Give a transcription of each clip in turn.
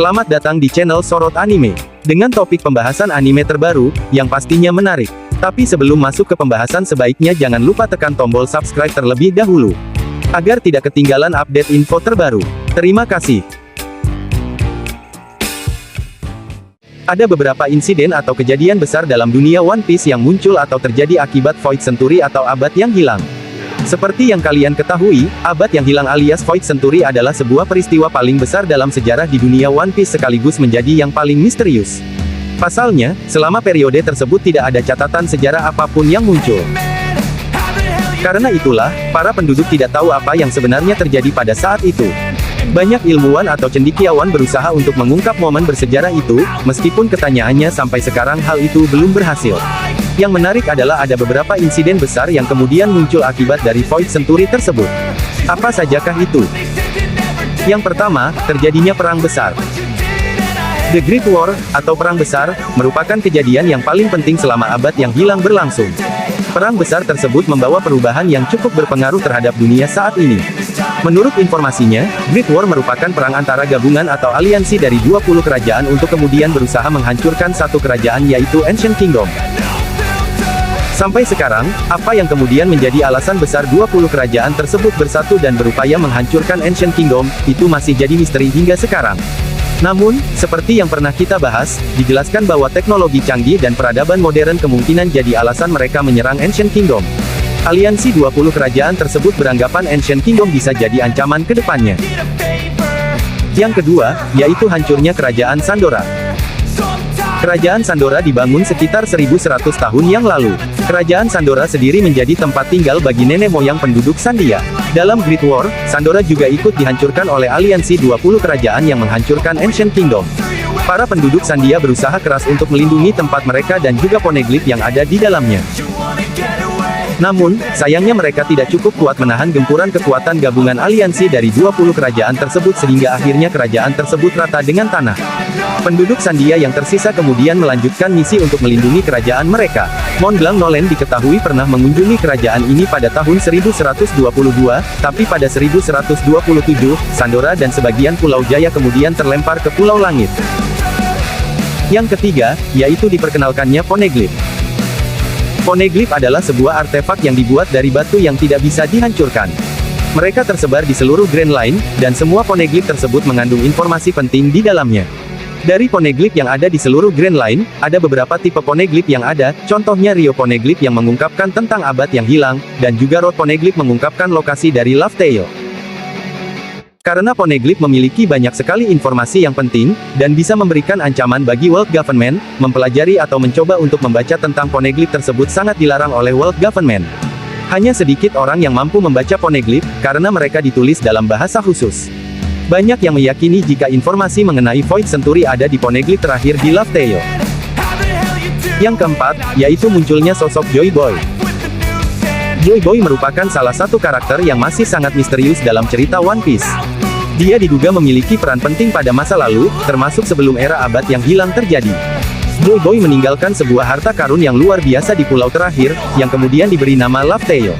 Selamat datang di channel Sorot Anime. Dengan topik pembahasan anime terbaru, yang pastinya menarik. Tapi sebelum masuk ke pembahasan sebaiknya jangan lupa tekan tombol subscribe terlebih dahulu. Agar tidak ketinggalan update info terbaru. Terima kasih. Ada beberapa insiden atau kejadian besar dalam dunia One Piece yang muncul atau terjadi akibat Void Century atau abad yang hilang. Seperti yang kalian ketahui, abad yang hilang alias Void Century adalah sebuah peristiwa paling besar dalam sejarah di dunia One Piece sekaligus menjadi yang paling misterius. Pasalnya, selama periode tersebut tidak ada catatan sejarah apapun yang muncul. Karena itulah, para penduduk tidak tahu apa yang sebenarnya terjadi pada saat itu. Banyak ilmuwan atau cendekiawan berusaha untuk mengungkap momen bersejarah itu, meskipun ketanyaannya sampai sekarang hal itu belum berhasil. Yang menarik adalah ada beberapa insiden besar yang kemudian muncul akibat dari Void Century tersebut. Apa sajakah itu? Yang pertama, terjadinya perang besar. The Great War, atau Perang Besar, merupakan kejadian yang paling penting selama abad yang hilang berlangsung. Perang besar tersebut membawa perubahan yang cukup berpengaruh terhadap dunia saat ini. Menurut informasinya, Great War merupakan perang antara gabungan atau aliansi dari 20 kerajaan untuk kemudian berusaha menghancurkan satu kerajaan yaitu Ancient Kingdom. Sampai sekarang, apa yang kemudian menjadi alasan besar 20 kerajaan tersebut bersatu dan berupaya menghancurkan Ancient Kingdom, itu masih jadi misteri hingga sekarang. Namun, seperti yang pernah kita bahas, dijelaskan bahwa teknologi canggih dan peradaban modern kemungkinan jadi alasan mereka menyerang Ancient Kingdom. Aliansi 20 kerajaan tersebut beranggapan Ancient Kingdom bisa jadi ancaman ke depannya. Yang kedua, yaitu hancurnya Kerajaan Sandora. Kerajaan Sandora dibangun sekitar 1100 tahun yang lalu. Kerajaan Sandora sendiri menjadi tempat tinggal bagi nenek moyang penduduk Sandia. Dalam Great War, Sandora juga ikut dihancurkan oleh aliansi 20 kerajaan yang menghancurkan Ancient Kingdom. Para penduduk Sandia berusaha keras untuk melindungi tempat mereka dan juga Poneglyph yang ada di dalamnya. Namun, sayangnya mereka tidak cukup kuat menahan gempuran kekuatan gabungan aliansi dari 20 kerajaan tersebut sehingga akhirnya kerajaan tersebut rata dengan tanah. Penduduk Sandia yang tersisa kemudian melanjutkan misi untuk melindungi kerajaan mereka. Monblanc Nolen diketahui pernah mengunjungi kerajaan ini pada tahun 1122, tapi pada 1127, Sandora dan sebagian Pulau Jaya kemudian terlempar ke Pulau Langit. Yang ketiga, yaitu diperkenalkannya Poneglyph. Poneglyph adalah sebuah artefak yang dibuat dari batu yang tidak bisa dihancurkan. Mereka tersebar di seluruh Grand Line, dan semua Poneglyph tersebut mengandung informasi penting di dalamnya. Dari Poneglyph yang ada di seluruh Grand Line, ada beberapa tipe Poneglyph yang ada, contohnya Rio Poneglyph yang mengungkapkan tentang abad yang hilang, dan juga Rod Poneglyph mengungkapkan lokasi dari Laugh Tale. Karena Poneglyph memiliki banyak sekali informasi yang penting, dan bisa memberikan ancaman bagi World Government, mempelajari atau mencoba untuk membaca tentang Poneglyph tersebut sangat dilarang oleh World Government. Hanya sedikit orang yang mampu membaca Poneglyph, karena mereka ditulis dalam bahasa khusus. Banyak yang meyakini jika informasi mengenai Void Century ada di Poneglyph terakhir di Laugh Tale. Yang keempat, yaitu munculnya sosok Joy Boy. Joy Boy merupakan salah satu karakter yang masih sangat misterius dalam cerita One Piece. Dia diduga memiliki peran penting pada masa lalu, termasuk sebelum era abad yang hilang terjadi. Joy Boy meninggalkan sebuah harta karun yang luar biasa di pulau terakhir, yang kemudian diberi nama Laugh Tale.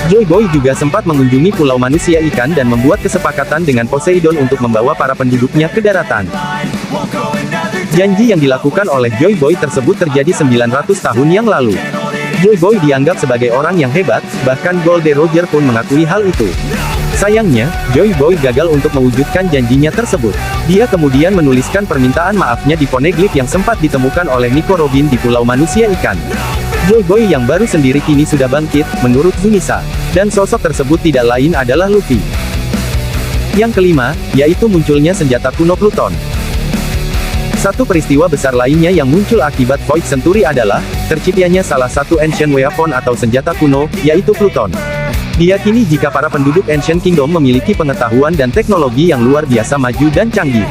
Joy Boy juga sempat mengunjungi Pulau Manusia Ikan dan membuat kesepakatan dengan Poseidon untuk membawa para penduduknya ke daratan. Janji yang dilakukan oleh Joy Boy tersebut terjadi 900 tahun yang lalu. Joy Boy dianggap sebagai orang yang hebat, bahkan Goldie Roger pun mengakui hal itu. Sayangnya, Joy Boy gagal untuk mewujudkan janjinya tersebut. Dia kemudian menuliskan permintaan maafnya di Poneglyph yang sempat ditemukan oleh Nico Robin di Pulau Manusia Ikan. Joy Boy yang baru sendiri kini sudah bangkit, menurut Zunisa. Dan sosok tersebut tidak lain adalah Luffy. Yang kelima, yaitu munculnya senjata kuno Pluton. Satu peristiwa besar lainnya yang muncul akibat Void Century adalah, terciptanya salah satu Ancient Weapon atau senjata kuno, yaitu Pluton. Diyakini jika para penduduk Ancient Kingdom memiliki pengetahuan dan teknologi yang luar biasa maju dan canggih.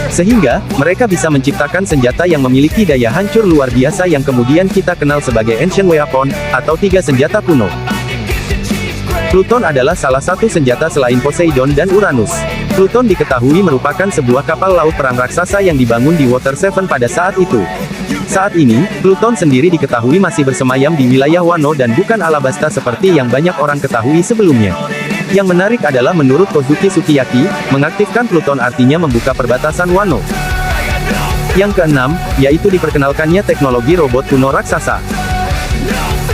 Sehingga, mereka bisa menciptakan senjata yang memiliki daya hancur luar biasa yang kemudian kita kenal sebagai Ancient Weapon, atau tiga senjata kuno. Pluton adalah salah satu senjata selain Poseidon dan Uranus. Pluton diketahui merupakan sebuah kapal laut perang raksasa yang dibangun di Water 7 pada saat itu. Saat ini, Pluton sendiri diketahui masih bersemayam di wilayah Wano dan bukan Alabasta seperti yang banyak orang ketahui sebelumnya. Yang menarik adalah menurut Kozuki Sukiyaki, mengaktifkan Pluton artinya membuka perbatasan Wano. Yang keenam, yaitu diperkenalkannya teknologi robot kuno raksasa.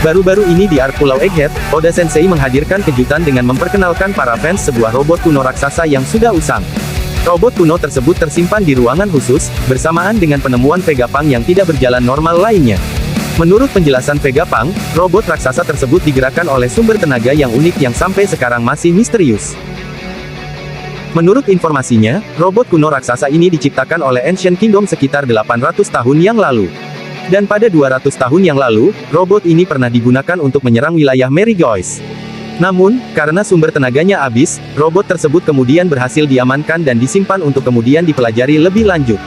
Baru-baru ini di arc Pulau Egghead, Oda Sensei menghadirkan kejutan dengan memperkenalkan para fans sebuah robot kuno raksasa yang sudah usang. Robot kuno tersebut tersimpan di ruangan khusus, bersamaan dengan penemuan Vegapunk yang tidak berjalan normal lainnya. Menurut penjelasan Vegapunk, robot raksasa tersebut digerakkan oleh sumber tenaga yang unik yang sampai sekarang masih misterius. Menurut informasinya, robot kuno raksasa ini diciptakan oleh Ancient Kingdom sekitar 800 tahun yang lalu. Dan pada 200 tahun yang lalu, robot ini pernah digunakan untuk menyerang wilayah Merigoys. Namun, karena sumber tenaganya habis, robot tersebut kemudian berhasil diamankan dan disimpan untuk kemudian dipelajari lebih lanjut.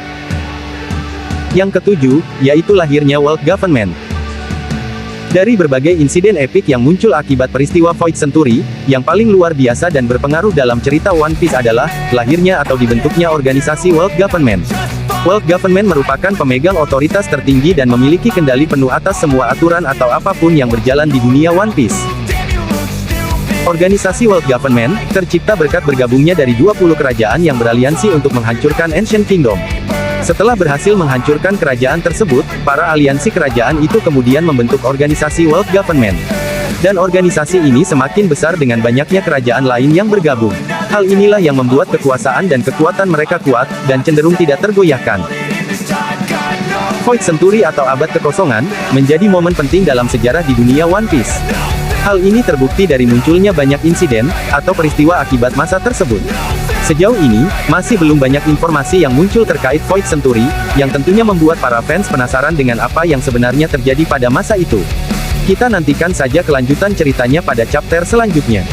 Yang ketujuh, yaitu lahirnya World Government. Dari berbagai insiden epik yang muncul akibat peristiwa Void Century, yang paling luar biasa dan berpengaruh dalam cerita One Piece adalah, lahirnya atau dibentuknya organisasi World Government. World Government merupakan pemegang otoritas tertinggi dan memiliki kendali penuh atas semua aturan atau apapun yang berjalan di dunia One Piece. Organisasi World Government, tercipta berkat bergabungnya dari 20 kerajaan yang beraliansi untuk menghancurkan Ancient Kingdom. Setelah berhasil menghancurkan kerajaan tersebut, para aliansi kerajaan itu kemudian membentuk organisasi World Government. Dan organisasi ini semakin besar dengan banyaknya kerajaan lain yang bergabung. Hal inilah yang membuat kekuasaan dan kekuatan mereka kuat, dan cenderung tidak tergoyahkan. Void Century atau Abad Kekosongan, menjadi momen penting dalam sejarah di dunia One Piece. Hal ini terbukti dari munculnya banyak insiden, atau peristiwa akibat masa tersebut. Sejauh ini, masih belum banyak informasi yang muncul terkait Void Century, yang tentunya membuat para fans penasaran dengan apa yang sebenarnya terjadi pada masa itu. Kita nantikan saja kelanjutan ceritanya pada chapter selanjutnya.